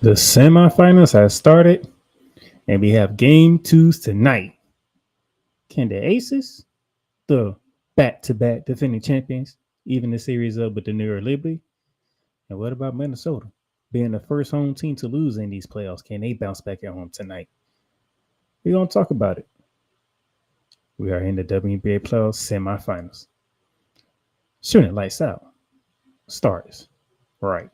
The semifinals have started, and we have game twos tonight. Can the Aces, the back-to-back defending champions, even the series up with the New York Liberty? And what about Minnesota? Being the first home team to lose in these playoffs, can they bounce back at home tonight? We're going to talk about it. We are in the WNBA playoffs semifinals. Shooting lights out. Starts right.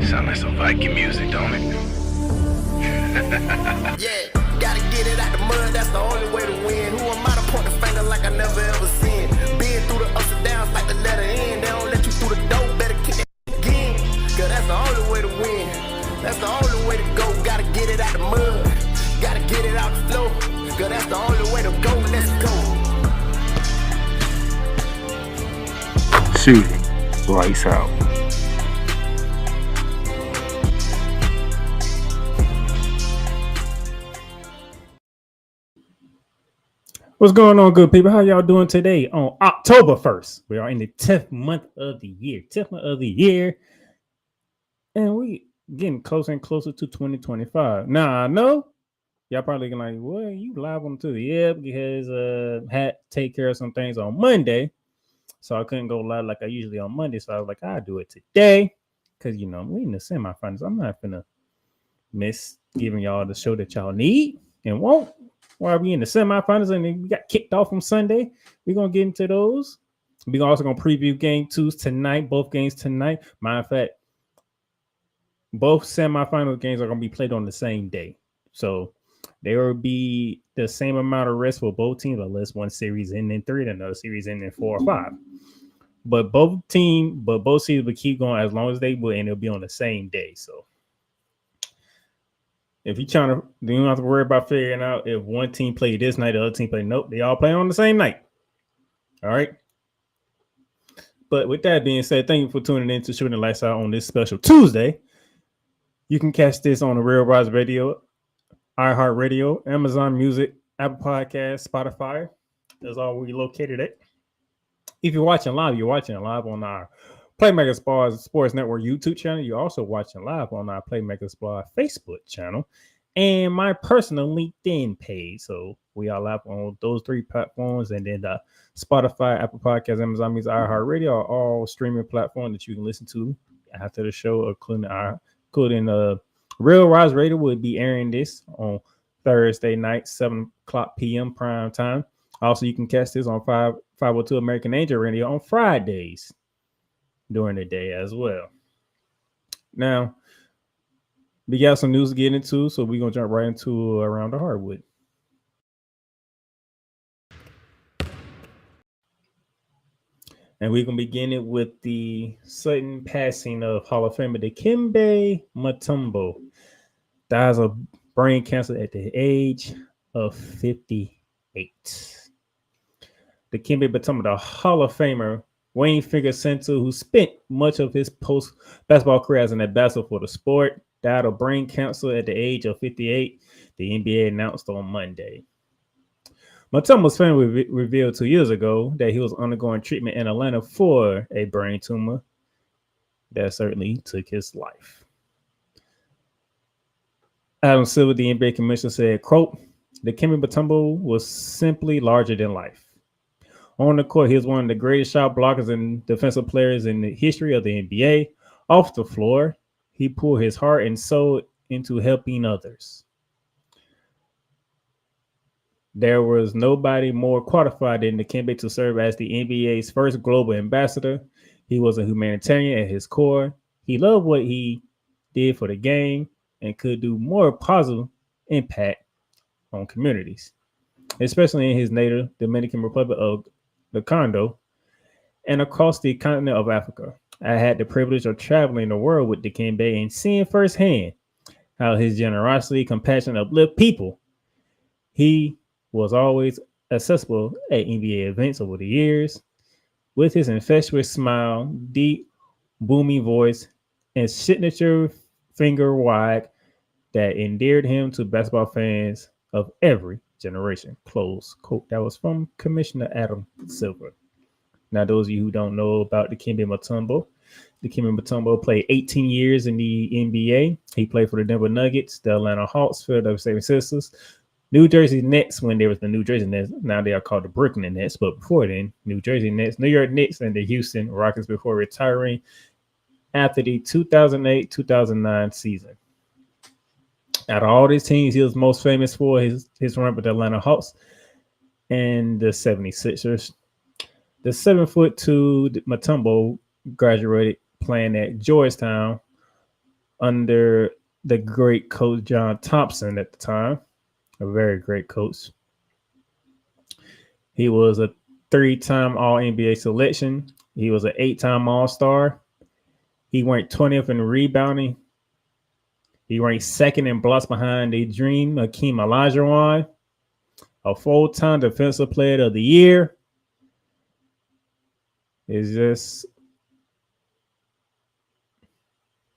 Sound like some Viking music, don't it? Yeah, gotta get it out the mud, that's the only way to win. Who am I to point the finger like I never ever seen? Been through the ups and downs like the letter N. They don't let you through the door, better kick that again. Cause that's the only way to win. That's the only way to go. Gotta get it out the mud, gotta get it out the flow. Cause that's the only way to go, let's go. Shooting lights out. What's going on, good people? How y'all doing today on October 1st? We are in the 10th month of the year. 10th month of the year. And we getting closer and closer to 2025. Now, I know y'all probably like, well, you live on to the because had to take care of some things on Monday. So I couldn't go live like I usually on Monday. So I was like, I'll do it today. Because, you know, we in the semifinals. I'm not going to miss giving y'all the show that y'all need and want. While we in the semifinals and then we got kicked off on Sunday, we're going to get into those. We're also going to preview game twos tonight, both games tonight. Matter of fact, both semifinal games are going to be played on the same day. So there will be the same amount of rest for both teams, unless one series in 3 and another series in 4 or 5. But both series will keep going as long as they will, and it'll be on the same day. So if you're trying to, you don't have to worry about figuring out if one team played this night, the other team played. Nope, they all play on the same night. All right. But with that being said, thank you for tuning in to Shooting the Lights Out on this special Tuesday. You can catch this on the Real Rise Radio, iHeartRadio, Amazon Music, Apple Podcasts, Spotify. That's all we located at. If you're watching live on our Playmaker Sports Network YouTube channel. You're also watching live on our Playmaker Sports Facebook channel and my personal LinkedIn page. So we are live on those 3 platforms, and then the Spotify, Apple Podcasts, Amazon Music, iHeartRadio are all streaming platforms that you can listen to after the show, including Real Rise Radio will be airing this on Thursday night, 7 o'clock p.m. prime time. Also, you can catch this on 502 American Angel Radio on Fridays during the day as well. Now, we got some news to get into, so we're going to jump right into Around the Hardwood. And we're going to begin it with the sudden passing of Hall of Famer Dikembe Mutombo. Dies of brain cancer at the age of 58. Dikembe Mutombo, the Hall of Famer, Wayne Finger Center, who spent much of his post-basketball career as an ambassador for the sport, died of brain cancer at the age of 58, the NBA announced on Monday. Mutombo's family revealed 2 years ago that he was undergoing treatment in Atlanta for a brain tumor that certainly took his life. Adam Silver, the NBA commissioner, said, quote, Dikembe Mutombo was simply larger than life. On the court, he was one of the greatest shot blockers and defensive players in the history of the NBA. Off the floor, he poured his heart and soul into helping others. There was nobody more qualified than Dikembe to serve as the NBA's first global ambassador. He was a humanitarian at his core. He loved what he did for the game and could do more positive impact on communities, especially in his native Dominican Republic of the Congo and across the continent of Africa. I had the privilege of traveling the world with Dikembe and seeing firsthand how his generosity, compassion uplift people. He was always accessible at NBA events over the years. With his infectious smile, deep, booming voice, and signature finger wag that endeared him to basketball fans of every generation. Close quote. That was from Commissioner Adam Silver. Now, those of you who don't know about Dikembe Mutombo played 18 years in the NBA. He played for the Denver Nuggets, the Atlanta Hawks, Philadelphia 76ers, New Jersey Nets when they was the New Jersey Nets. Now they are called the Brooklyn Nets, but before then, New Jersey Nets, New York Knicks, and the Houston Rockets before retiring after the 2008-2009 season. Out of all these teams, he was most famous for his run with the Atlanta Hawks and the 76ers. The 7'2" Mutombo graduated playing at Georgetown under the great coach John Thompson at the time. A very great coach. He was a 3-time All-NBA selection. He was an 8-time All-Star. He ranked 20th in rebounding. He ranked second in blocks behind the Dream Hakeem Olajuwon, a full-time Defensive Player of the Year. It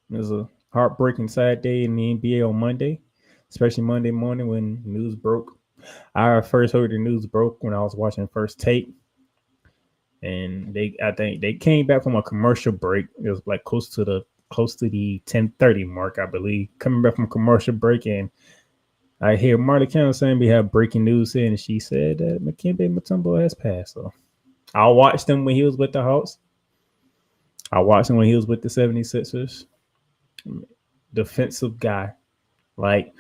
was a heartbreaking sad day in the NBA on Monday, especially Monday morning when news broke. I first heard the news broke when I was watching First Take, and I think they came back from a commercial break. It was like close to the 10:30 mark, I believe, coming back from commercial break, and I hear Marty Cannon saying we have breaking news here, and she said that Dikembe Mutombo has passed. So I watched him when he was with the Hawks. I watched him when he was with the 76ers. Defensive guy. Like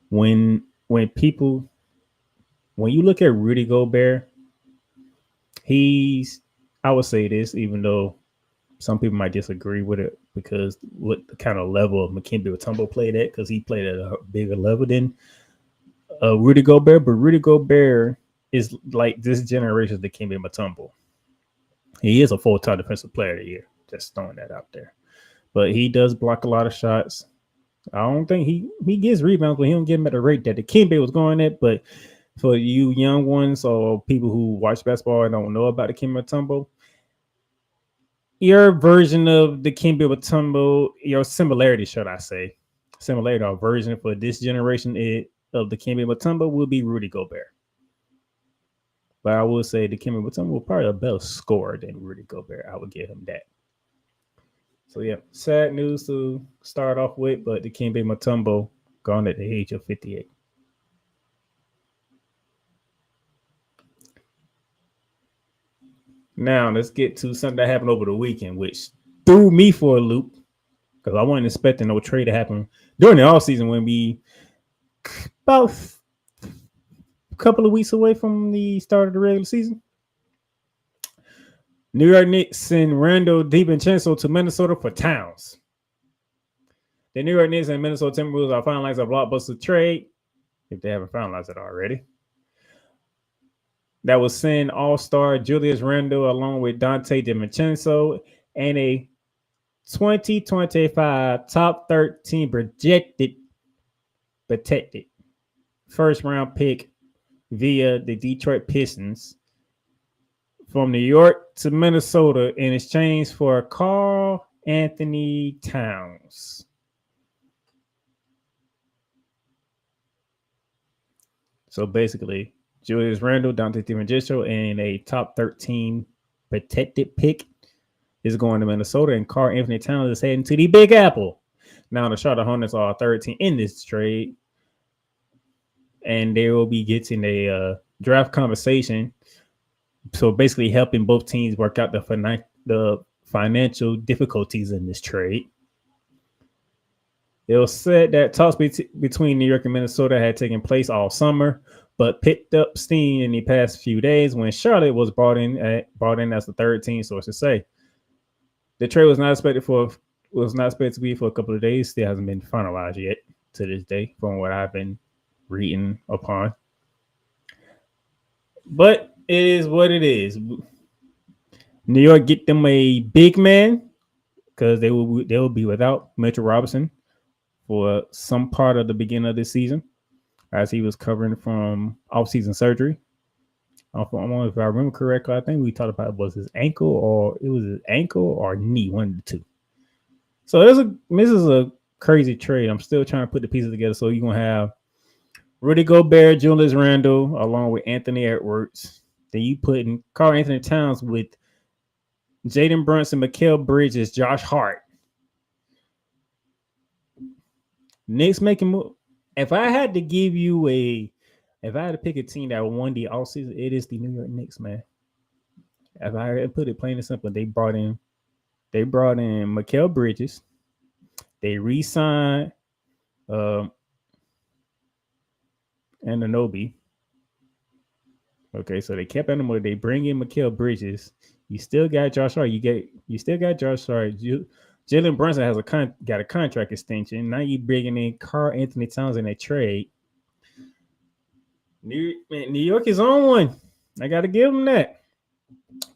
when you look at Rudy Gobert, I would say this, even though some people might disagree with it because what the kind of level of Dikembe Mutombo played at, because he played at a bigger level than Rudy Gobert. But Rudy Gobert is like this generation's Dikembe Mutombo. He is a full-time Defensive Player of the Year. Just throwing that out there. But he does block a lot of shots. I don't think he gets rebounds, but he don't get them at the rate that Dikembe was going at. But for you young ones or people who watch basketball and don't know about Dikembe Mutombo, your version of Dikembe Mutombo, your similarity, should I say, similarity or version for this generation of Dikembe Mutombo will be Rudy Gobert. But I will say Dikembe Mutombo will probably a better scorer than Rudy Gobert. I would give him that. So, yeah, sad news to start off with, but Dikembe Mutombo gone at the age of 58. Now, let's get to something that happened over the weekend, which threw me for a loop because I wasn't expecting no trade to happen during the offseason when we about a couple of weeks away from the start of the regular season. New York Knicks send Randall DiVincenzo to Minnesota for Towns. The New York Knicks and Minnesota Timberwolves are finalizing a blockbuster trade, if they haven't finalized it already, that will send All-Star Julius Randle along with Dante DiVincenzo and a 2025 top 13 protected first round pick via the Detroit Pistons from New York to Minnesota in exchange for Karl Anthony Towns. So basically, Julius Randle, Dante DiVincenzo, and a top 13 protected pick is going to Minnesota, and Karl Anthony Towns is heading to the Big Apple. Now, the Charlotte Hornets are 13 in this trade, and they will be getting a draft conversation. So basically, helping both teams work out the financial difficulties in this trade. It was said that talks between New York and Minnesota had taken place all summer, but picked up steam in the past few days when Charlotte was brought in as the third team. Sources say the trade was not expected to be for a couple of days. Still hasn't been finalized yet to this day, from what I've been reading upon. But it is what it is. New York get them a big man because they will be without Mitchell Robinson for some part of the beginning of this season, as he was covering from off-season surgery. I don't know if I remember correctly. I think we talked about it was his ankle or knee, one of the two. So this is a crazy trade. I'm still trying to put the pieces together. So you're gonna have Rudy Gobert, Julius Randle, along with Anthony Edwards. Then you put in Karl Anthony Towns with Jaden Brunson, Mikal Bridges, Josh Hart. Knicks making move. If I had to pick a team that won the offseason, it is the New York Knicks, man. If I had to put it plain and simple, they brought in Mikal Bridges. They re-signed Anunoby. Okay, so they kept Anunoby. They bring in Mikal Bridges. You still got Josh Hart. You still got Josh Hart. Jalen Brunson has got a contract extension. Now you bringing in Karl Anthony Towns in a trade. New York is on one. I got to give them that.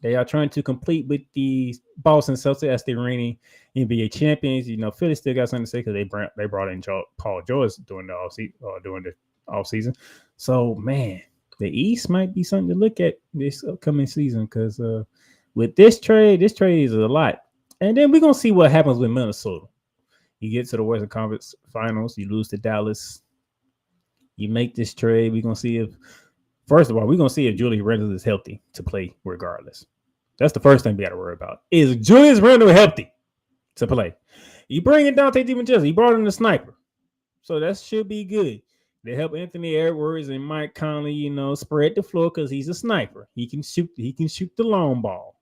They are trying to compete with the Boston Celtics as the reigning NBA champions. You know, Philly still got something to say because they brought in Paul George during the offseason. So, man, the East might be something to look at this upcoming season because with this trade is a lot. And then we're going to see what happens with Minnesota. You get to the Western Conference Finals. You lose to Dallas. You make this trade. We're going to see if Julius Randle is healthy to play regardless. That's the first thing we got to worry about. Is Julius Randle healthy to play? You bring in Dante DiVincenzo. You brought in the sniper. So that should be good. They help Anthony Edwards and Mike Conley, spread the floor because he's a sniper. He can shoot the long ball.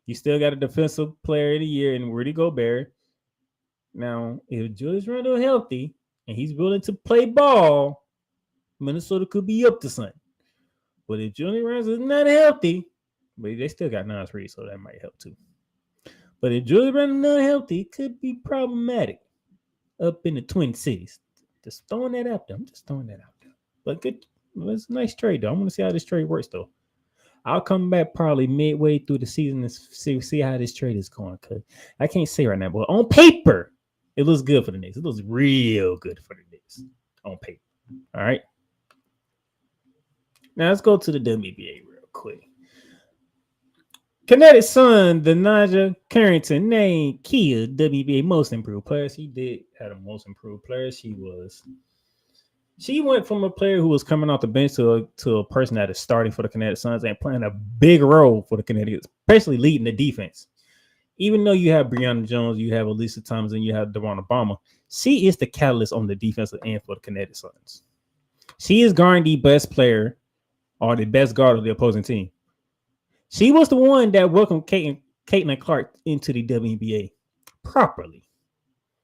You still got a defensive player of the year in Rudy Gobert. Now, if Julius Randle is healthy and he's willing to play ball, Minnesota could be up to something. But if Julius Randle is not healthy, but they still got Nas Reed, so that might help too. But if Julius Randle is not healthy, it could be problematic up in the Twin Cities. Just throwing that out there. I'm just throwing that out there. But good. Well, it's a nice trade, though. I want to see how this trade works, though. I'll come back probably midway through the season and see how this trade is going. Cause I can't say right now, but on paper, it looks good for the Knicks. It looks real good for the Knicks on paper. All right. Now let's go to the WNBA real quick. Connecticut Sun, the Naja Carrington named Kia WNBA Most Improved Player. She did have a Most Improved Player. She went from a player who was coming off the bench to a person that is starting for the Connecticut Suns and playing a big role for the Connecticut, especially leading the defense. Even though you have Breanna Jones, you have Alyssa Thomas, and you have Dewan Obama, she is the catalyst on the defensive end for the Connecticut Suns. She is guarding the best player or the best guard of the opposing team. She was the one that welcomed Caitlin Clark into the WNBA properly.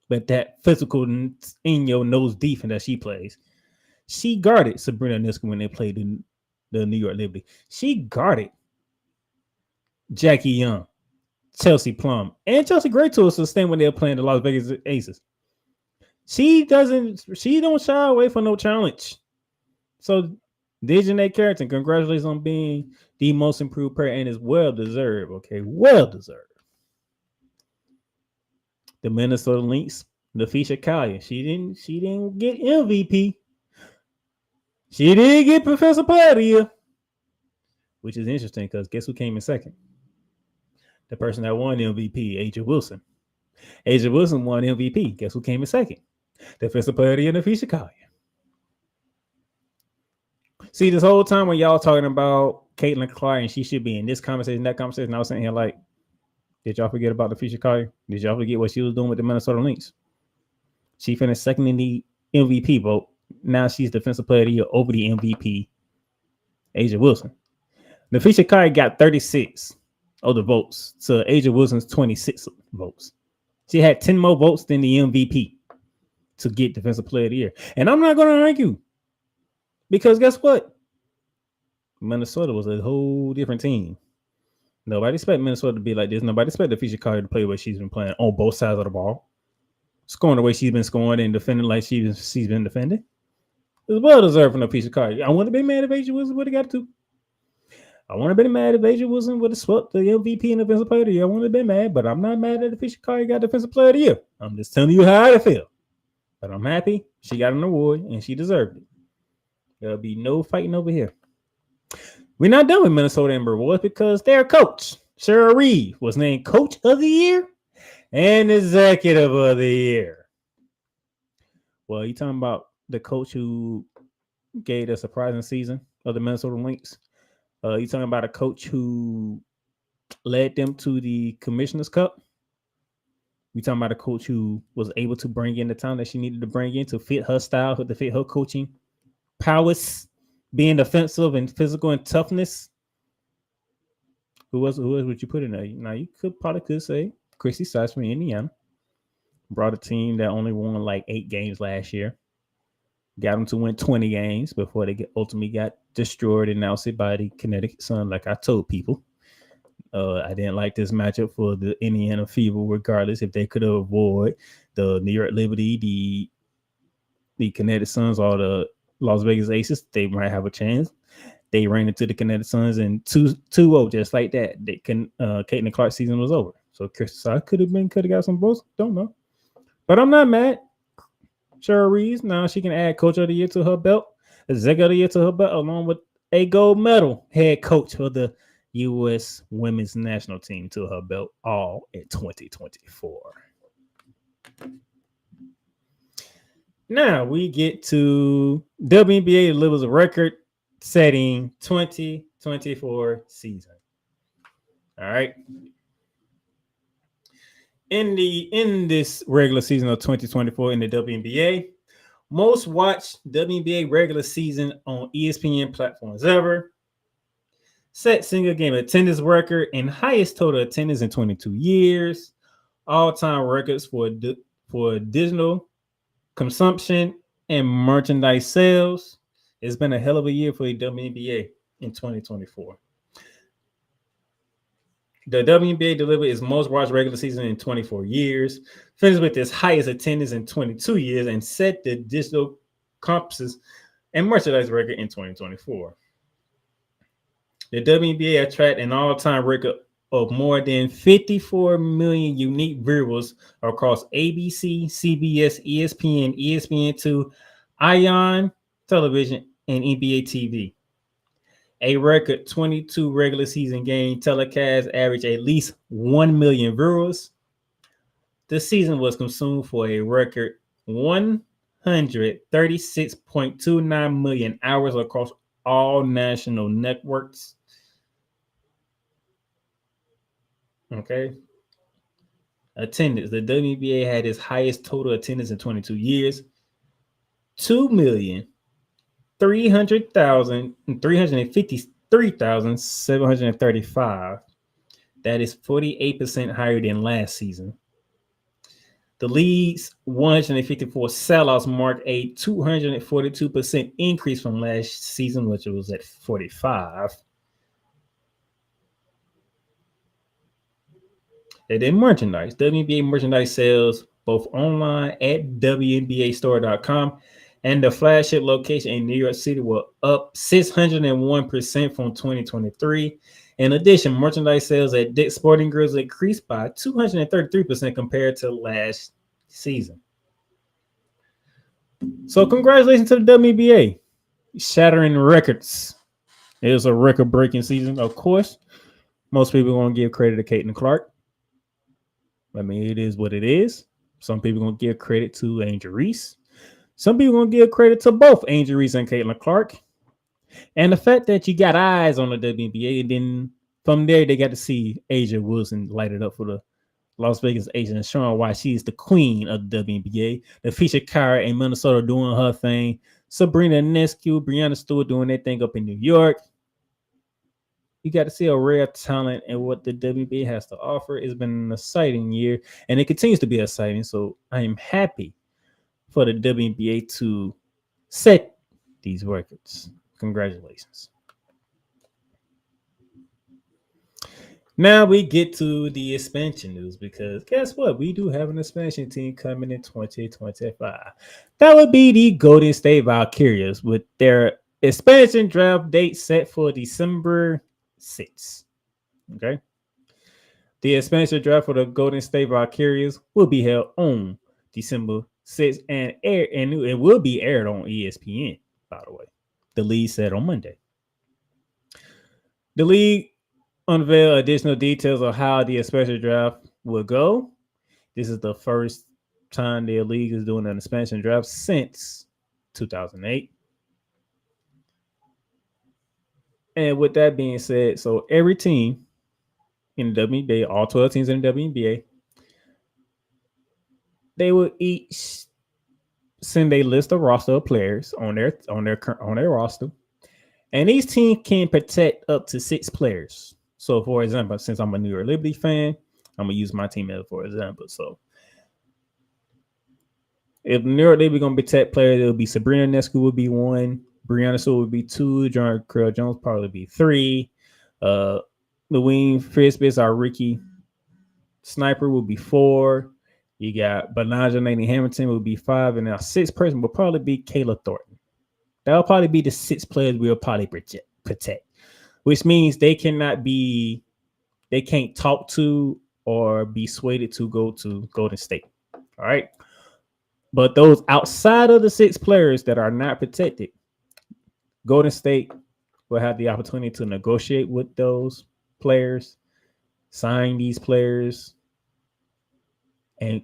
But that physical in your nose defense that she plays, she guarded Sabrina Ionescu when they played in the New York Liberty. She guarded Jackie Young, Chelsea Plum, and Chelsea Gray to a sustain when they were playing the Las Vegas Aces. She don't shy away from no challenge. So Dejanay Carrington, congratulations on being the most improved player and is well deserved. Okay, well deserved. The Minnesota Lynx, Napheesa Collier. She didn't get MVP. She did get Professor Player of the Year, which is interesting because guess who came in second? The person that won MVP, Aja Wilson. Aja Wilson won MVP. Guess who came in second? Defensive Player of the Year, Napheesa Collier. See, this whole time when y'all talking about Caitlin Clark and she should be in this conversation, that conversation, I was sitting here like, did y'all forget about Napheesa Collier? Did y'all forget what she was doing with the Minnesota Lynx? She finished second in the MVP vote. Now she's Defensive Player of the Year over the MVP, Aja Wilson. Napheesa Collier got 36 of the votes to Aja Wilson's 26 votes. She had 10 more votes than the MVP to get Defensive Player of the Year. And I'm not going to argue because guess what? Minnesota was a whole different team. Nobody expect Minnesota to be like this. Nobody expect Napheesa Collier to play what she's been playing on both sides of the ball. Scoring the way she's been scoring and defending like she's been defending. It was well deserved for Napheesa Collier. I wouldn't have been mad if Aja Wilson would have got to. I wouldn't have been mad if Aja Wilson would have swept the MVP and Defensive Player of the Year. I wouldn't have been mad, but I'm not mad that Napheesa Collier got Defensive Player of the Year. I'm just telling you how I feel. But I'm happy she got an award and she deserved it. There'll be no fighting over here. We're not done with Minnesota Ember Awards because their coach, Sarah Reed, was named Coach of the Year and Executive of the Year. Well, you talking about the coach who gave a surprising season of the Minnesota Lynx. You talking about a coach who led them to the Commissioner's Cup. We talking about a coach who was able to bring in the talent that she needed to bring in to fit her style, to fit her coaching prowess, being defensive and physical and toughness. Who else would you put in there? Now you could say Chrissy Sykes from Indiana. Brought a team that only won like 8 games last year. Got them to win 20 games before they ultimately got destroyed and ousted by the Connecticut Sun, like I told people. I didn't like this matchup for the Indiana Fever, regardless if they could avoid the New York Liberty, the Connecticut Suns, or the Las Vegas Aces. They might have a chance. They ran into the Connecticut Suns and 2-0, just like that. Caitlin Clark's season was over. So Chris could have got some votes. Don't know. But I'm not mad. Cheryl Reeves, now she can add Coach of the Year to her belt, Executive of the Year to her belt, along with a gold medal head coach for the U.S. Women's National Team to her belt, all in 2024. Now we get to WNBA delivers a record-setting 2024 season. All right. In this regular season of 2024 in the WNBA, most watched WNBA regular season on ESPN platforms ever, set single game attendance record and highest total attendance in 22 years, all-time records for digital consumption and merchandise sales. It's been a hell of a year for the WNBA in 2024. The WNBA delivered its most watched regular season in 24 years, finished with its highest attendance in 22 years, and set the digital comps and merchandise record in 2024. The WNBA attracted an all-time record of more than 54 million unique viewers across ABC, CBS, ESPN, ESPN2, ION Television, and NBA TV. A record 22 regular season game telecasts average at least 1 million viewers. The season was consumed for a record 136.29 million hours across all national networks. Okay. Attendance. The WNBA had its highest total attendance in 22 years. 2,353,735. That is 48% higher than last season. The league's 154 sellouts mark a 242% increase from last season, which was at 45. And then merchandise. WNBA merchandise sales both online at WNBAstore.com, and the flagship location in New York City were up 601% from 2023. In addition, merchandise sales at Dick's Sporting Goods increased by 233% compared to last season. So congratulations to the WNBA, shattering records. It was a record-breaking season, of course. Most people are going to give credit to Caitlin Clark. I mean, it is what it is. Some people are going to give credit to Angel Reese. Some people are going to give credit to both Angel Reese and Caitlin Clark. And the fact that you got eyes on the WNBA, and then from there, they got to see Asia Wilson light it up for the Las Vegas Asian and showing why she's the queen of the WNBA. Napheesa Collier in Minnesota doing her thing. Sabrina Ionescu, Breanna Stewart doing their thing up in New York. You got to see a rare talent and what the WNBA has to offer. It's been an exciting year, and it continues to be exciting. So I am happy for the WNBA to set these records. Congratulations. Now we get to the expansion news, because guess what? We do have an expansion team coming in 2025. That would be the Golden State Valkyrias, with their expansion draft date set for December 6th. Okay. The expansion draft for the Golden State Valkyrias will be held on December 6th and it will be aired on ESPN, by the way. The league said on Monday. The league unveiled additional details of how the expansion draft will go. This is the first time the league is doing an expansion draft since 2008. And with that being said, so every team in the WNBA, all 12 teams in the WNBA, they will each send a list of roster of players on their roster, and each team can protect up to 6 players. So, for example, since I'm a New York Liberty fan, I'm gonna use my team as for example. So, if New York Liberty gonna protect players, it'll be Sabrina Ionescu would be 1, Breanna Stewart would be 2, John Carl Jones probably be 3, Louise Frisbee, our Ricky Sniper, will be 4. You got Benaja Naney Hamilton will be 5, and our 6th person will probably be Kayla Thornton. That'll probably be the 6 players we'll probably protect, which means they can't talk to or be swayed to go to Golden State. All right. But those outside of the 6 players that are not protected, Golden State will have the opportunity to negotiate with those players, sign these players, and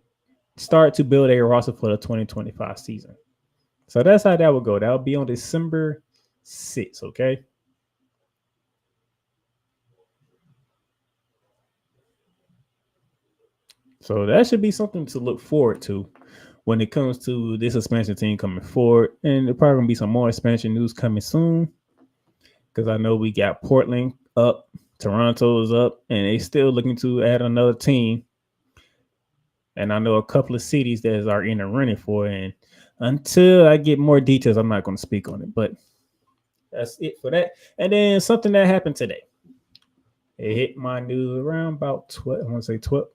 start to build a roster for the 2025 season. So that's how that will go. That will be on December 6th, okay? So that should be something to look forward to when it comes to this expansion team coming forward. And there's probably going to be some more expansion news coming soon, because I know we got Portland up, Toronto is up, and they still looking to add another team. And I know a couple of cities that are in the running for it. And until I get more details, I'm not going to speak on it. But that's it for that. And then something that happened today. It hit my news around about 12. I want to say 12.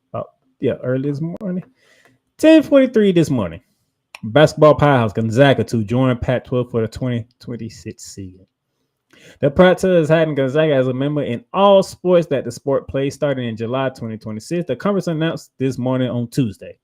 Early this morning. 10:43 this morning. Basketball powerhouse Gonzaga to join Pac-12 for the 2026 season. The Pac-12 is having Gonzaga as a member in all sports that the sport plays starting in July 2026. The conference announced this morning on Tuesday.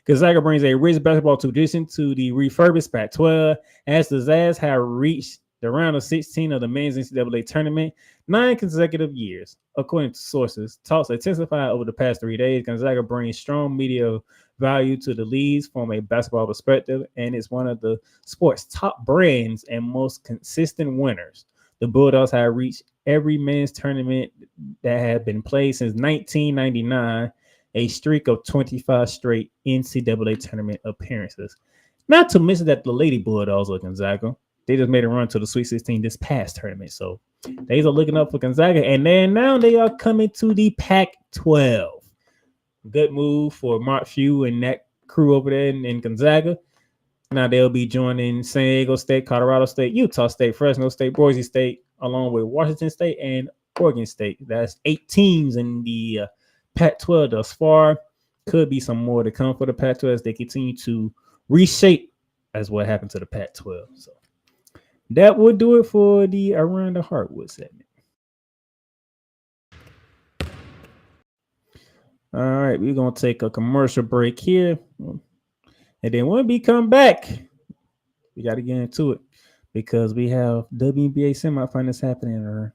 Gonzaga brings a rich basketball tradition to the refurbished Pac-12 as the Zags have reached the round of 16 of the men's NCAA tournament 9 consecutive years. According to sources, talks intensified over the past 3 days. Gonzaga brings strong media value to the leagues from a basketball perspective, and it's one of the sport's top brands and most consistent winners. The Bulldogs have reached every men's tournament that had been played since 1999, a streak of 25 straight NCAA tournament appearances. Not to mention that the Lady Bulldogs of Gonzaga, they just made a run to the Sweet 16 this past tournament. So they are looking up for Gonzaga, and then now they are coming to the Pac-12. Good move for Mark Few and that crew over there in Gonzaga. Now they'll be joining San Diego State, Colorado State, Utah State, Fresno State, Boise State, along with Washington State and Oregon State. That's 8 teams in the Pac-12 thus far. could be some more to come for the Pac-12 as they continue to reshape as what happened to the Pac-12. So that would do it for the Around the Hardwood segment. All right, we're going to take a commercial break here. And then when we come back, we got to get into it because we have WNBA Semifinals happening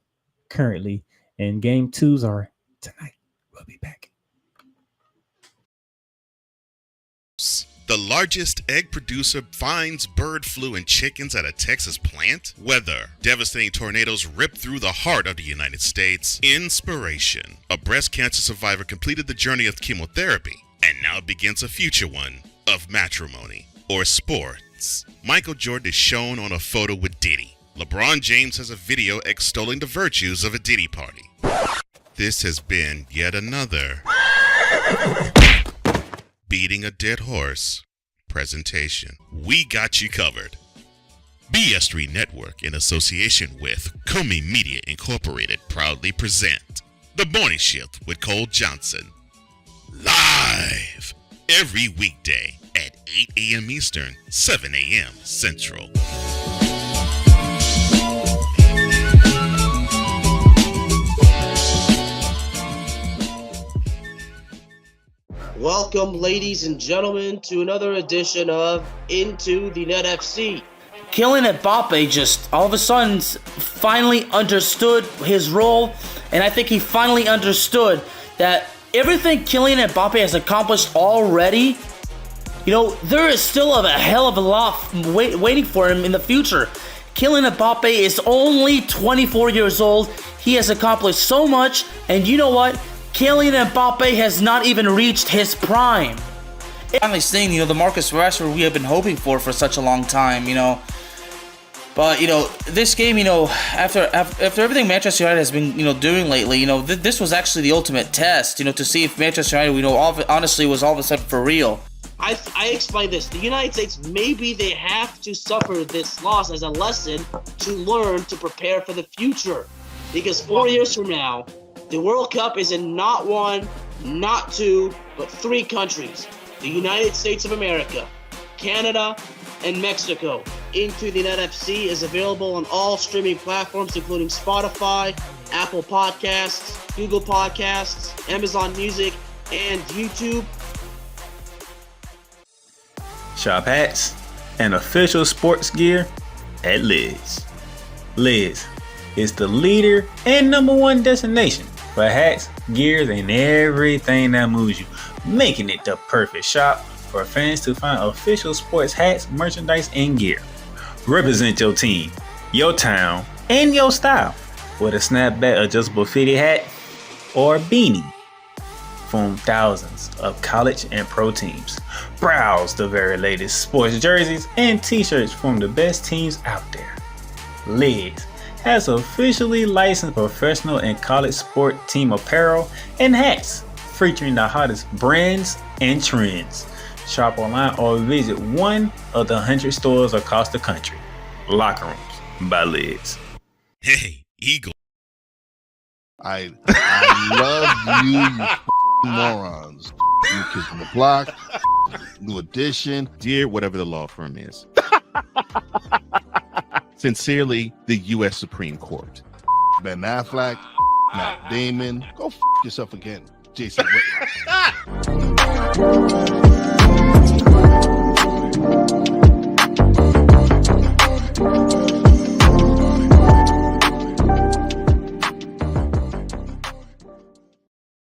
currently, and game 2s are tonight. We'll be back. The largest egg producer finds bird flu in chickens at a Texas plant? Weather. Devastating tornadoes rip through the heart of the United States. Inspiration. A breast cancer survivor completed the journey of chemotherapy, and now begins a future one of matrimony or sports. Michael Jordan is shown on a photo with Diddy. LeBron James has a video extolling the virtues of a Diddy party. This has been yet another Beating a Dead Horse presentation. We got you covered. BS3 Network, in association with Comey Media Incorporated, proudly present The Morning Shift with Cole Johnson. Live every weekday at 8 a.m. Eastern, 7 a.m. Central. Welcome, ladies and gentlemen, to another edition of Into the Net FC. Kylian Mbappe just all of a sudden finally understood his role, and I think he finally understood that everything Kylian Mbappe has accomplished already, there is still a hell of a lot waiting for him in the future. Kylian Mbappe is only 24 years old. He has accomplished so much, and you know what? Kylian Mbappe has not even reached his prime. Finally seeing, the Marcus Rashford we have been hoping for such a long time, But, this game, after everything Manchester United has been, doing lately, this was actually the ultimate test, to see if Manchester United, honestly was all of a sudden for real. I explained this. The United States, maybe they have to suffer this loss as a lesson to learn to prepare for the future. Because 4 years from now, the World Cup is in not one, not two, but 3 countries. The United States of America, Canada, and Mexico. Into the Net FC is available on all streaming platforms, including Spotify, Apple Podcasts, Google Podcasts, Amazon Music, and YouTube. Shop hats and official sports gear at Liz. Liz is the leader and #1 destination for hats, gears, and everything that moves you, making it the perfect shop for fans to find official sports hats, merchandise, and gear. Represent your team, your town, and your style with a snapback adjustable fitted hat or beanie from thousands of college and pro teams. Browse the very latest sports jerseys and t-shirts from the best teams out there. Liz has officially licensed professional and college sport team apparel and hats featuring the hottest brands and trends. Shop online or visit one of the 100 stores across the country. Locker Rooms by Liz. Hey, Eagle. I love you morons. New Kids on the Block, New Edition, Dear whatever the law firm is. Sincerely, the U.S. Supreme Court. Ben Affleck, Matt Damon. Go yourself again, Jason Whitlock.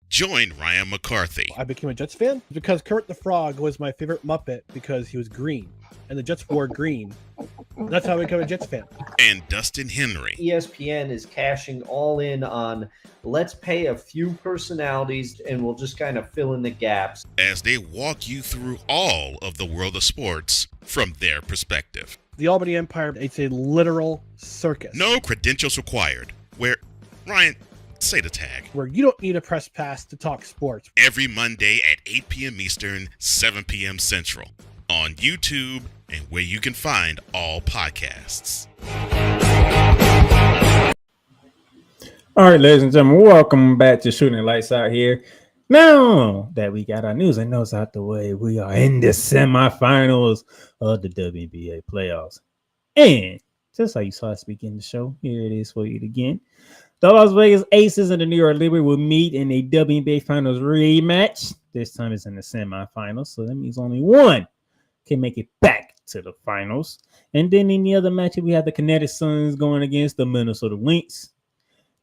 Join Ryan McCarthy. I became a Jets fan because Kermit the Frog was my favorite Muppet because he was green, and the Jets wore green. That's how I became a Jets fan. And Dustin Henry. ESPN is cashing all in on let's pay a few personalities and we'll just kind of fill in the gaps. As they walk you through all of the world of sports from their perspective. The Albany Empire, it's a literal circus. No credentials required. Where, Ryan, say the tag. Where you don't need a press pass to talk sports. Every Monday at 8 p.m. Eastern, 7 p.m. Central. On YouTube and where you can find all podcasts. All right, ladies and gentlemen, welcome back to Shooting the Lights Out here. Now that we got our news and notes out the way, we are in the semifinals of the WNBA playoffs. And just like you saw us begin the show, here it is for you again. The Las Vegas Aces and the New York Liberty will meet in a WNBA Finals rematch. This time it's in the semifinals, so that means only one can make it back to the finals. And then in the other matchup, we have the Connecticut Suns going against the Minnesota Lynx.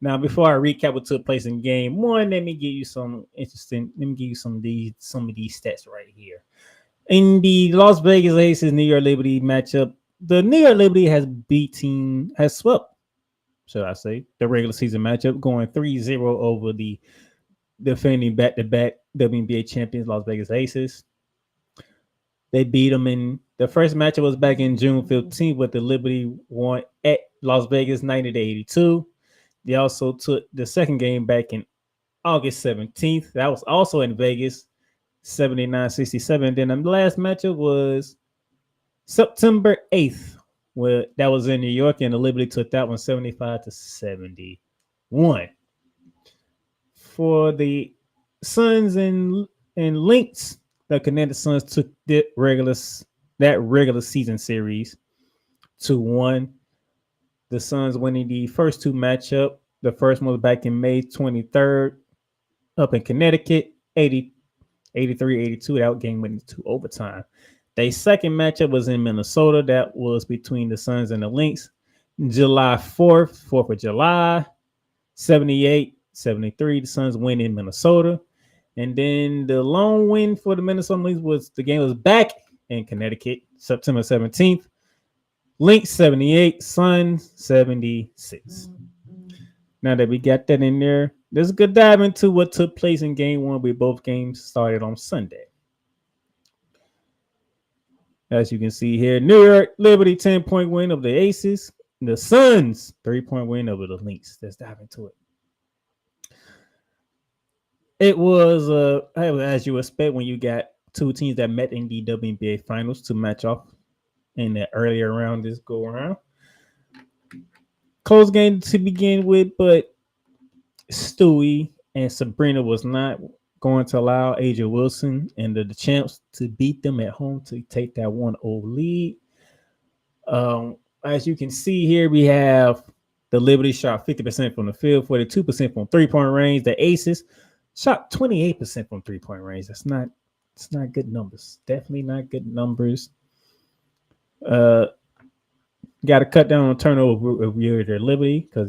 Now, before I recap what took place in Game One, let me give you some interesting. Let me give you some of these stats right here. In the Las Vegas Aces New York Liberty matchup, the New York Liberty has swept, should I say, the regular season matchup, going 3-0 over the defending back-to-back WNBA champions Las Vegas Aces. They beat them in the first matchup was back in June 15th, with the Liberty won at Las Vegas 90-82. They also took the second game back in August 17th. That was also in Vegas, 79-67. Then the last matchup was September 8th, where that was in New York, and the Liberty took that one 75-71. For the Suns and Lynx, the Connecticut Suns took that regular season series 2-1. The Suns winning the first two matchup. The first one was back in May 23rd up in Connecticut, 83-82. That game went into overtime. The second matchup was in Minnesota. That was between the Suns and the Lynx. July 4th of July, 78-73. The Suns win in Minnesota. And then the lone win for the Minnesota Lynx was the game was back in Connecticut, September 17th. Lynx 78, Suns 76. Now that we got that in there, there's a good dive into what took place in Game 1, with both games started on Sunday. As you can see here, New York Liberty 10-point win over the Aces. The Suns 3-point win over the Lynx. Let's dive into it. It was, as you expect, when you got two teams that met in the WNBA Finals to match off in the earlier round this go around. Close game to begin with, but Stewie and Sabrina was not going to allow Asia Wilson and the champs to beat them at home to take that 1-0 lead. As you can see here, we have the Liberty shot 50% from the field, 42% from 3-point range. The Aces shot 28% from 3-point range. It's not good numbers. Definitely not good numbers. Got to cut down on turnover of their Liberty, because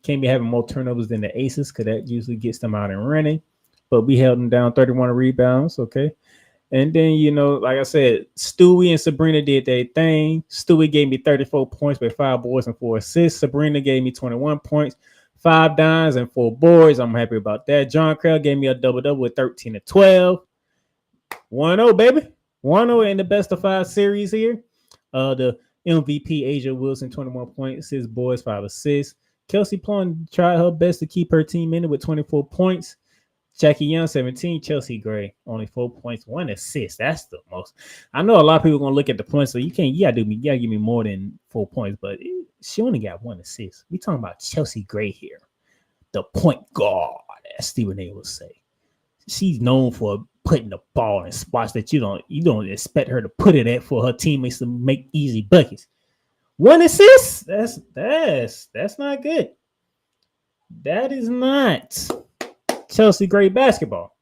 can't be having more turnovers than the Aces, because that usually gets them out and running. But we held them down 31 rebounds, okay. And then like I said, Stewie and Sabrina did their thing. Stewie gave me 34 points with 5 boards and 4 assists. Sabrina gave me 21 points, 5 dimes and 4 boards. I'm happy about that. John Crell gave me a double-double with 13 and 12. 1-0, baby. 1-0 in the best of 5 series here. The MVP, Asia Wilson, 21 points, 6 boards, 5 assists. Kelsey Plum tried her best to keep her team in it with 24 points. Jackie Young, 17. Chelsea Gray, only 4 points, 1 assist. That's the most. I know a lot of people are going to look at the points, so you gotta give me more than 4 points, but she only got 1 assist. We talking about Chelsea Gray here, the point guard, as Stephen A. would say. She's known for putting the ball in spots that you don't expect her to put it at for her teammates to make easy buckets. 1 assist? That's not good. That is not Chelsea Gray basketball.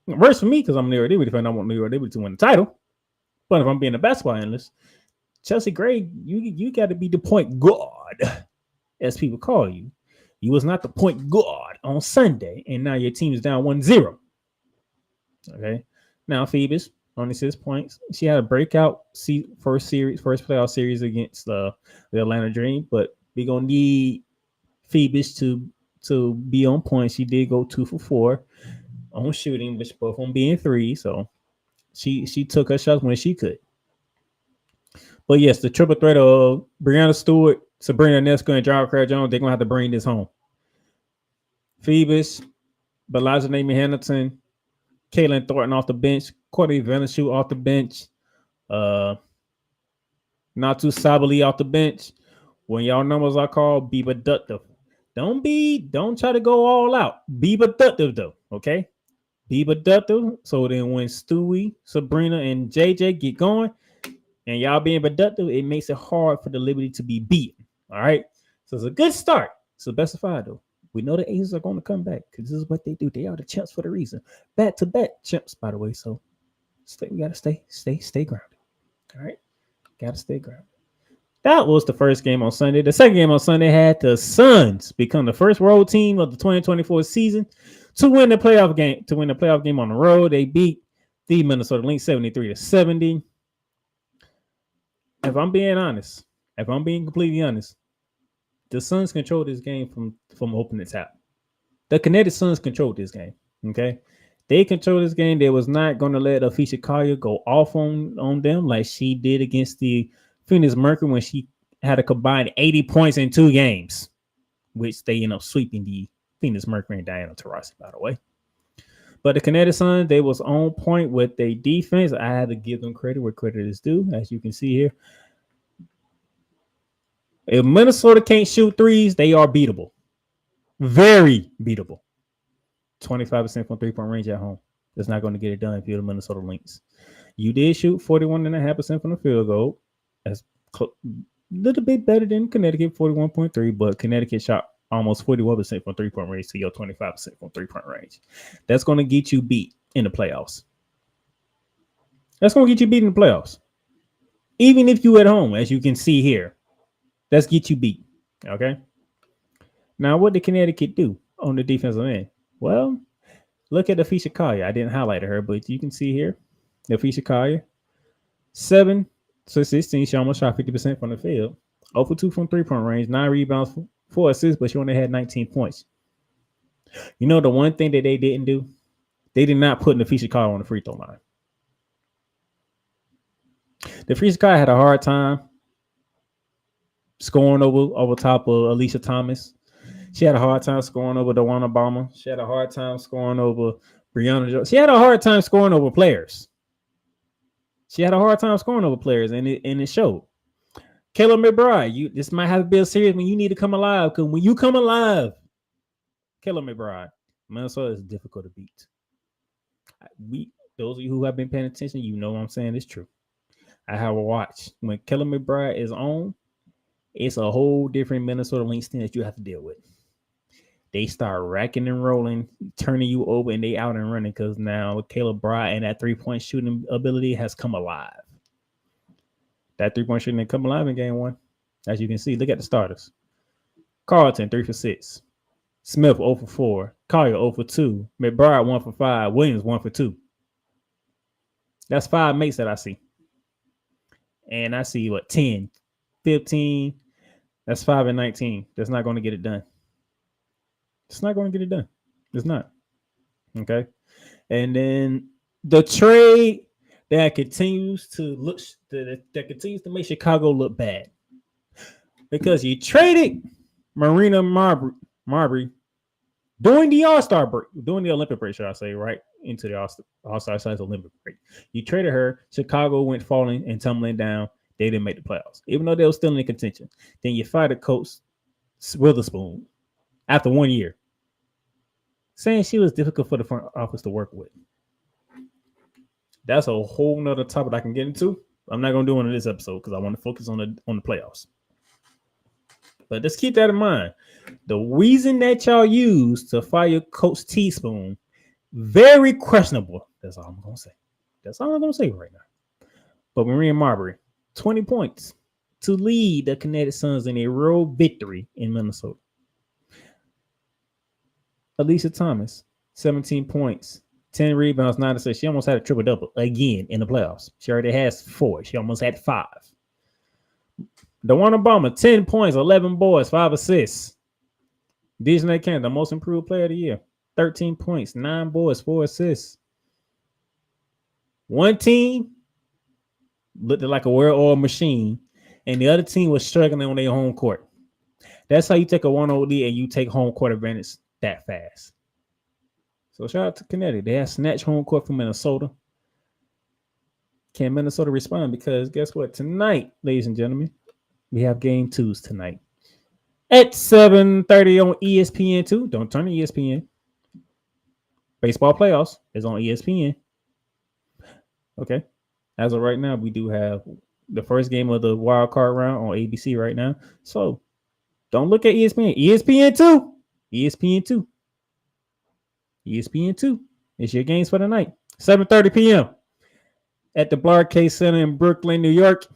Worse for me, because I'm New York Liberty fan. I want New York Liberty to win the title. But if I'm being a basketball analyst, Chelsea Gray, you got to be the point guard, as people call you. You was not the point guard on Sunday, and now your team is down 1-0. Okay. Now Phoebus, only 6 points. She had a breakout first playoff series against the Atlanta Dream, but we're gonna need Phoebus to be on point. She did go 2 for 4 on shooting, which both of them being 3. So she took her shots when she could. But yes, the triple threat of Breanna Stewart, Sabrina Ionescu, and Jarrell Craig-Jones, they're gonna have to bring this home. Phoebus, Balaja Nami Hamilton, Caitlin Thornton off the bench, Courtney Venishu off the bench, Natu Sabali off the bench. When y'all numbers are called, be productive. Don't try to go all out. Be productive though, okay? Be productive. So then when Stewie, Sabrina, and JJ get going, and y'all being productive, it makes it hard for the Liberty to be beaten. All right. So it's a good start. It's the best of 5 though. We know the Aces are going to come back because this is what they do. They are the champs for the reason. Back to back champs, by the way. So we gotta stay grounded. All right. Gotta stay grounded. That was the first game on Sunday. The second game on Sunday had the Suns become the first road team of the 2024 season to win the playoff game. To win the playoff game on the road, they beat the Minnesota Lynx 73-70. If I'm being completely honest, the Suns controlled this game from open to top. The Connecticut Suns controlled this game. Okay, they controlled this game. They was not going to let Napheesa Collier go off on them like she did against the Phoenix Mercury when she had a combined 80 points in 2 games, which they end up sweeping the Phoenix Mercury and Diana Taurasi, by the way. But the Connecticut Sun, they was on point with their defense. I had to give them credit where credit is due, as you can see here. If Minnesota can't shoot threes, they are beatable. Very beatable. 25% from three-point range at home. That's not going to get it done if you're the Minnesota Lynx. You did shoot 41.5% from the field goal. That's a little bit better than Connecticut, 41.3, but Connecticut shot almost 41% from three-point range to your 25% from three-point range. That's going to get you beat in the playoffs. Even if you at home, as you can see here. Let's get you beat. Okay. Now, what did Connecticut do on the defensive end? Well, look at Napheesa Collier. I didn't highlight her, but you can see here. Napheesa Collier, 7-16. She almost shot 50% from the field. 0 for 2 from three-point range, 9 rebounds, 4 assists, but she only had 19 points. You know the one thing that they didn't do? They did not put Napheesa Collier on the free throw line. Napheesa Collier had a hard time scoring over top of Alicia Thomas. She had a hard time scoring over Dawana Bama. She had a hard time scoring over Breanna Stewart. She had a hard time scoring over players. And it showed. Caleb McBride, this might have to be a series when you need to come alive. Because when you come alive, Caleb McBride, Minnesota is difficult to beat. Those of you who have been paying attention, you know what I'm saying. It's true. I have a watch. When Caleb McBride is on, it's a whole different Minnesota Lynx team that you have to deal with. They start racking and rolling, turning you over, and they out and running because now Caleb McBride and that three-point shooting ability has come alive. That three-point shooting has come alive in game 1. As you can see, look at the starters. Carlton, 3 for 6. Smith, 0 for 4. Collier, 0 for 2. McBride, 1 for 5. Williams, 1 for 2. That's 5 mates that I see. And I see, 10, 15. That's 5 and 19. That's not going to get it done. It's not going to get it done. It's not. Okay. And then the trade that continues to make Chicago look bad. Because you traded Marina Marbury during the All-Star break, during the Olympic break, should I say, right? Into the All-Star size Olympic break. You traded her. Chicago went falling and tumbling down. They didn't make the playoffs, even though they were still in contention. Then you fired the coach Witherspoon after 1 year, saying she was difficult for the front office to work with. That's a whole nother topic I can get into. I'm not going to do one in this episode because I want to focus on the playoffs. But just keep that in mind. The reason that y'all use to fire Coach Teaspoon, very questionable. That's all I'm going to say. That's all I'm going to say right now. But Marina Marbury, 20 points to lead the Connecticut Suns in a road victory in Minnesota. Alicia Thomas, 17 points, 10 rebounds, 9 assists. She almost had a triple-double again in the playoffs. She already has 4. She almost had 5. Dawana Bama, 10 points, 11 boards, 5 assists. Disney Cannon, the most improved player of the year, 13 points, 9 boards, 4 assists. One team looked like a well-oiled machine, and the other team was struggling on their home court. That's how you take a 1-0 lead and you take home court advantage that fast. So shout out to Connecticut. They have snatched home court from Minnesota. Can Minnesota respond? Because guess what? Tonight, ladies and gentlemen, we have game 2s tonight. At 7:30 on ESPN2. Don't turn to ESPN. Baseball playoffs is on ESPN. Okay. As of right now, we do have the first game of the wild card round on ABC right now. So don't look at ESPN. ESPN2. ESPN2. ESPN2. It's your games for the night. 7:30 p.m. at the Barclays Center in Brooklyn, New York.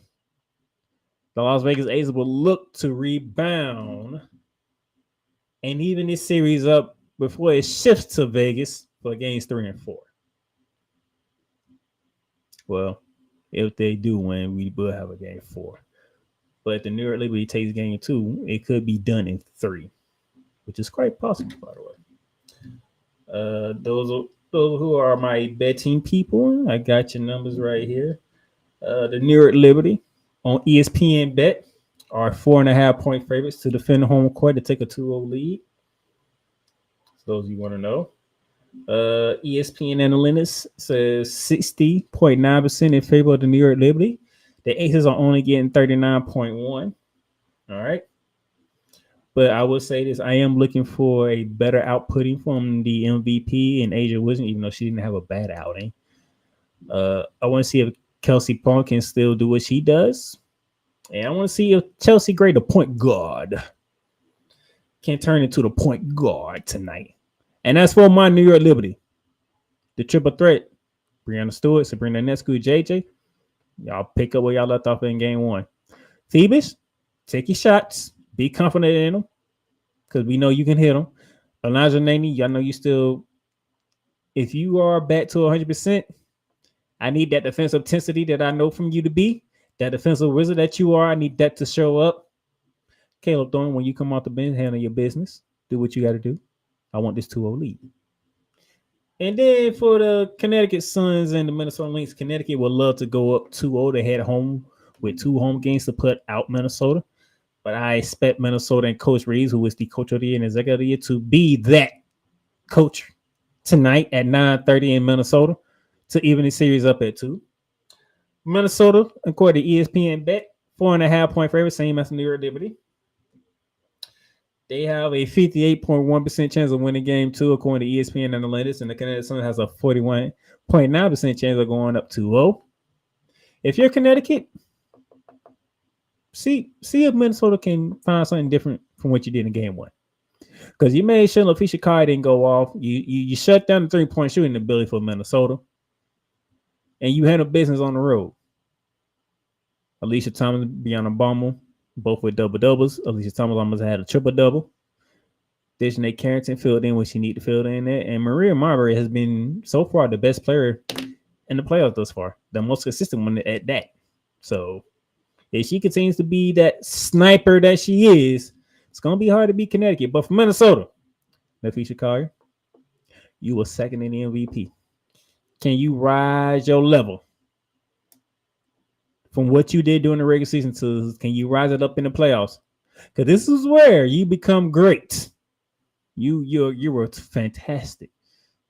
The Las Vegas Aces will look to rebound and even this series up before it shifts to Vegas for games 3 and 4. Well, if they do win, we will have a game 4. But if the New York Liberty takes game 2, it could be done in 3, which is quite possible, by the way. Those who are my betting people, I got your numbers right here. The New York Liberty on ESPN Bet are 4.5-point favorites to defend the home court to take a 2-0 lead. So those you want to know. ESPN Analytics says 60.9% in favor of the New York Liberty. The Aces are only getting 39.1. All right. But I will say this. I am looking for a better outputting from the MVP and Asia Wilson, even though she didn't have a bad outing. I want to see if Kelsey Plum can still do what she does. And I want to see if Chelsea Gray, the point guard, can turn into the point guard tonight. And that's for my New York Liberty. The triple threat, Breanna Stewart, Sabrina Ionescu, JJ. Y'all pick up where y'all left off in game 1. Phoebus, take your shots. Be confident in them because we know you can hit them. Elijah Naney, y'all know you still, if you are back to 100%, I need that defensive intensity that I know from you to be. That defensive wizard that you are, I need that to show up. Caleb Thorne, when you come off the bench, handle your business. Do what you got to do. I want this 2-0 lead. And then for the Connecticut Suns and the Minnesota Lynx, Connecticut would love to go up 2-0. They had home with 2 home games to put out Minnesota. But I expect Minnesota and Coach Reeves, who is the coach of the year and executive of the year, to be that coach tonight at 9:30 in Minnesota to even the series up at 2. Minnesota, according to ESPN Bet, 4.5-point favorite, same as the New York Liberty. They have a 58.1% chance of winning game 2, according to ESPN Analytics, and the Connecticut Sun has a 41.9% chance of going up 2-0. If you're Connecticut, see if Minnesota can find something different from what you did in game 1. Because you made sure Napheesa Collier didn't go off. You shut down the 3-point shooting ability for Minnesota. And you handle business on the road. Alicia Thomas, Brianna Baumel, both with double-doubles. Alicia Thomas almost had a triple-double. Desjanae Carrington filled in when she needed to fill in there. And Maria Marbury has been, so far, the best player in the playoffs thus far. The most consistent one at that. So if she continues to be that sniper that she is, it's going to be hard to beat Connecticut. But for Minnesota, Napheesa Collier, you were second in the MVP. Can you rise your level from what you did during the regular season to can you rise it up in the playoffs? Because this is where you become great. You were fantastic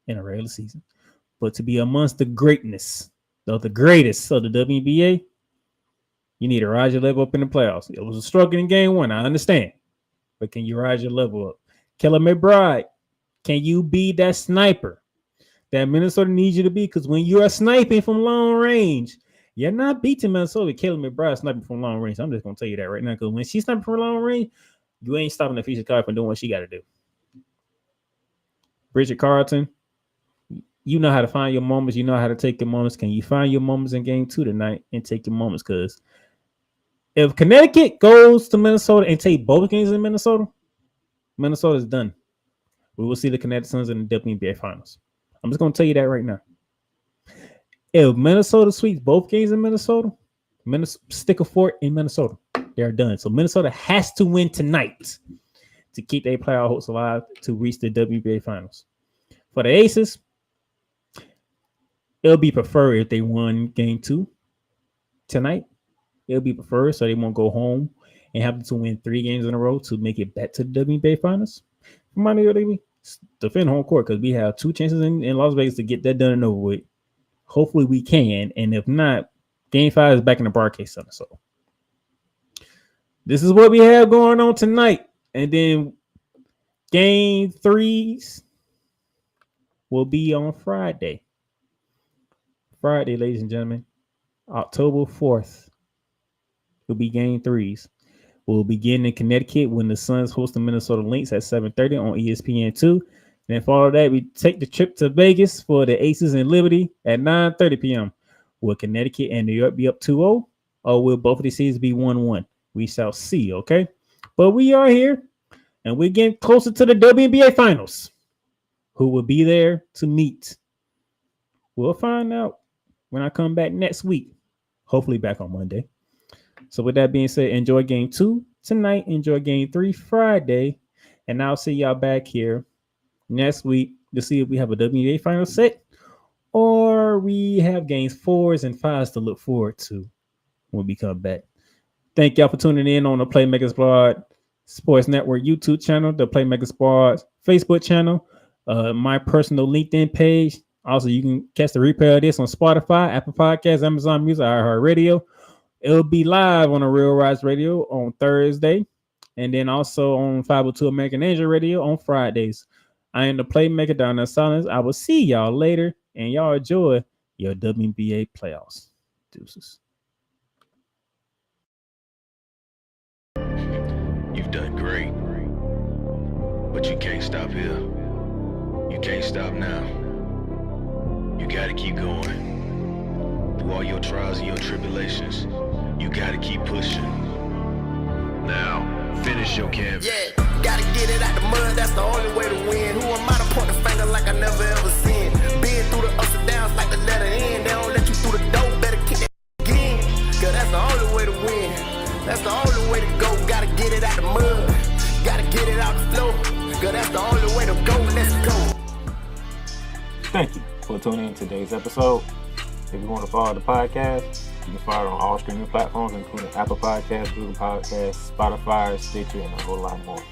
in a regular season. But to be amongst the greatness of the greatest of the WNBA, you need to rise your level up in the playoffs. It was a struggle in game 1, I understand. But can you rise your level up? Kelly McBride, can you be that sniper that Minnesota needs you to be? Because when you are sniping from long range, you're not beating Minnesota. Kelly McBride sniping from long range. I'm just going to tell you that right now. Because when she's sniping from long range, you ain't stopping Napheesa Collier from doing what she got to do. Bridget Carlton, you know how to find your moments. You know how to take your moments. Can you find your moments in game 2 tonight and take your moments? Because if Connecticut goes to Minnesota and take both games in Minnesota, Minnesota's done. We will see the Connecticut Suns in the WNBA Finals. I'm just going to tell you that right now. If Minnesota sweeps both games in Minnesota, stick a fort in Minnesota. They're done. So Minnesota has to win tonight to keep their playoff hopes alive to reach the WNBA Finals. For the Aces, it'll be preferred if they won game 2 tonight. It'll be preferred so they won't go home and have to win 3 games in a row to make it back to the WNBA Finals. Remind me, defend home court because we have 2 chances in Las Vegas to get that done and over with. Hopefully we can, and if not, game 5 is back in the Barclays Center. So this is what we have going on tonight And then game 3s will be on Friday. Friday, ladies and gentlemen, October 4th will be game 3s. We'll begin in Connecticut when the Suns host the Minnesota Lynx at 7:30 on ESPN2. And then follow that, we take the trip to Vegas for the Aces and Liberty at 9:30 p.m. Will Connecticut and New York be up 2-0? Or will both of these seasons be 1-1? We shall see, okay? But we are here, and we're getting closer to the WNBA Finals. Who will be there to meet? We'll find out when I come back next week. Hopefully back on Monday. So with that being said, enjoy game 2 tonight. Enjoy game 3 Friday. And I'll see y'all back here next week to see if we have a WNBA final set or we have games 4s and 5s to look forward to when we come back. Thank y'all for tuning in on the Playmakers Squad Sports Network YouTube channel, the Playmakers Squad Facebook channel, my personal LinkedIn page. Also, you can catch the replay of this on Spotify, Apple Podcasts, Amazon Music, iHeartRadio. It'll be live on a Real Rise Radio on Thursday, and then also on 502 American Angel Radio on Fridays. I am the Playmaker down in silence. I will see y'all later, and y'all enjoy your WNBA playoffs. Deuces. You've done great, but you can't stop here. You can't stop now. You gotta keep going. Through all your trials and your tribulations, you gotta keep pushing. Now, finish your canvas. Yeah, gotta get it out the mud, that's the only way to win. Who am I to point the finger like I never ever seen? Been through the ups and downs like the letter N. They don't let you through the door, better kick that again. Cause that's the only way to win. That's the only way to go. Gotta get it out the mud. Gotta get it out the flow. Cause that's the only way to go. Let's go. Thank you for tuning in to today's episode. If you want to follow the podcast, you can follow it on all streaming platforms, including Apple Podcasts, Google Podcasts, Spotify, Stitcher, and a whole lot more.